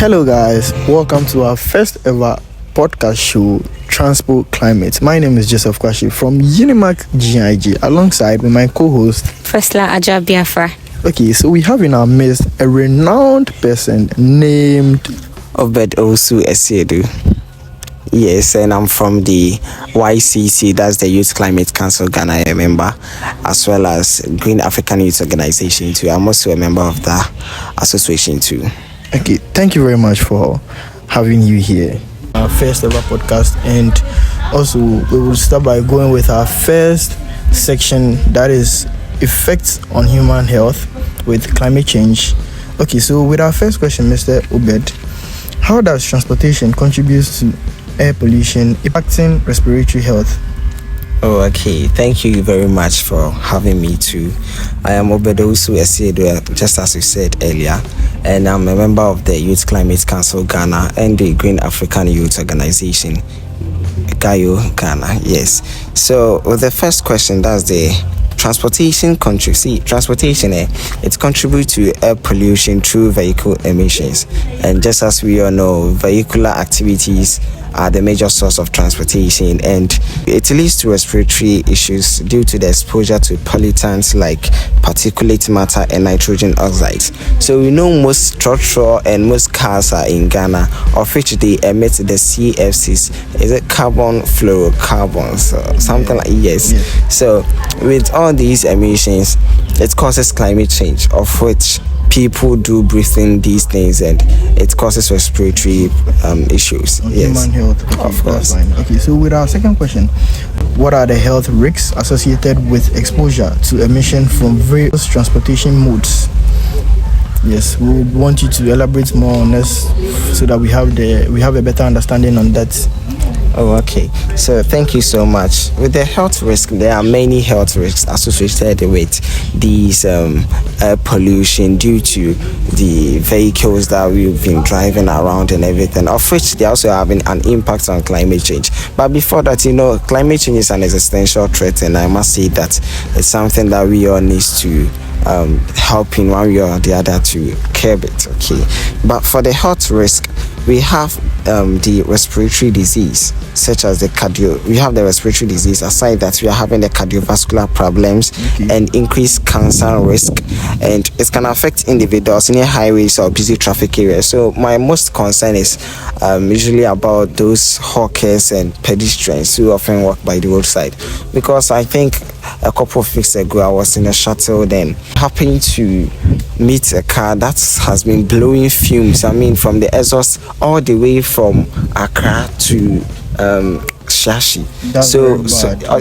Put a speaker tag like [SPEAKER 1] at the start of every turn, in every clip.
[SPEAKER 1] Hello, guys. Welcome to our first ever podcast show, Transport Climate. My name is Joseph Kwashi from Unimac GIG, alongside with my co-host,
[SPEAKER 2] Fesla Aja Biafra.
[SPEAKER 1] Okay, so we have in our midst a renowned person named
[SPEAKER 3] Obed Osu Esiedu. Yes, and I'm from the YCC, that's the Youth Climate Council Ghana, a member, as well as Green African Youth Organization too. I'm also a member of that association too.
[SPEAKER 1] Okay, thank you very much for having you here. Our first ever podcast, and also we will start by going with our first section, that is effects on human health with climate change. Okay, so with our first question, Mr. Obed, how does transportation contribute to air pollution impacting respiratory health?
[SPEAKER 3] Oh, okay. Thank you very much for having me too. I am Obedosu Esiedu, just as you said earlier, and I'm a member of the Youth Climate Council Ghana and the Green African Youth Organization, GAYO Ghana. Yes. So, with the first question, that's the transportation it contributes to air pollution through vehicle emissions, and just as we all know, vehicular activities are the major source of transportation, and it leads to respiratory issues due to the exposure to pollutants like particulate matter and nitrogen oxides. So we know most trotro and most cars are in Ghana, of which they emit the CFCs. Is it carbon fluorocarbons or something like yes. So with all these emissions, it causes climate change, of which people do breathe in these things, and it causes respiratory issues. Yes,
[SPEAKER 1] human health. Okay,
[SPEAKER 3] of course.
[SPEAKER 1] Okay, so with our second question, what are the health risks associated with exposure to emission from various transportation modes? Yes, we would want you to elaborate more on this so that we have a better understanding on that.
[SPEAKER 3] Oh, okay. So thank you so much. With the health risk, there are many health risks associated with these air pollution due to the vehicles that we've been driving around and everything, of which they also having an impact on climate change. But before that, climate change is an existential threat, and I must say that it's something that we all need to help in one way or the other to curb it. Okay, but for the health risk, we have the respiratory disease, such as we have the respiratory disease. Aside that, we are having the cardiovascular problems and increased cancer risk, and it can affect individuals near highways or busy traffic areas. So my most concern is usually about those hawkers and pedestrians who often walk by the roadside, because I think a couple of weeks ago I was in a shuttle, then happened to meet a car that has been blowing fumes, from the exhaust all the way from Accra to Shashi.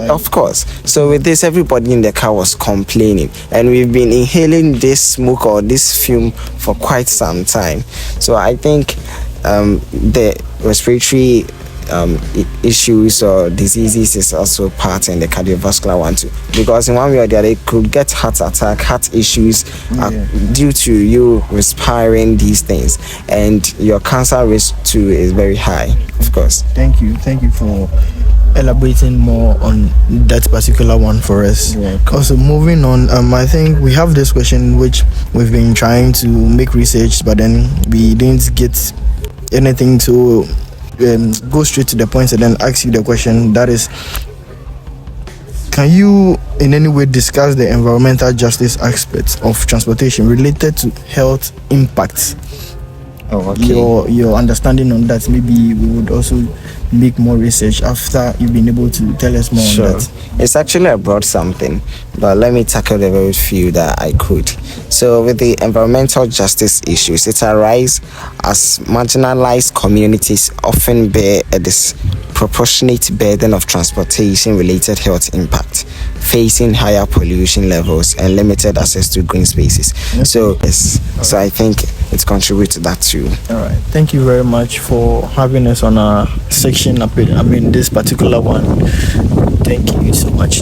[SPEAKER 3] Of course. So with this, everybody in the car was complaining, and we've been inhaling this smoke or this fume for quite some time. So I think the respiratory issues or diseases is also part in the cardiovascular one too, because in one way or the other it could get heart issues due to you respiring these things, and your cancer risk too is very high, of course.
[SPEAKER 1] Thank you for elaborating more on that particular one for us. Also, moving on, I think we have this question which we've been trying to make research, but then we didn't get anything to go straight to the point and then ask you the question, that is, can you in any way discuss the environmental justice aspects of transportation related to health impacts?
[SPEAKER 3] Oh, okay.
[SPEAKER 1] Your understanding on that. Maybe we would also make more research after you've been able to tell us more on that.
[SPEAKER 3] It's actually I brought something, but let me tackle the very few that I could. So with the environmental justice issues, it arises as marginalized communities often bear a disproportionate burden of transportation related health impact, facing higher pollution levels and limited access to green spaces. So I think it contributes to that too.
[SPEAKER 1] All right, thank you very much for having us on our section. This particular one. Thank you so much.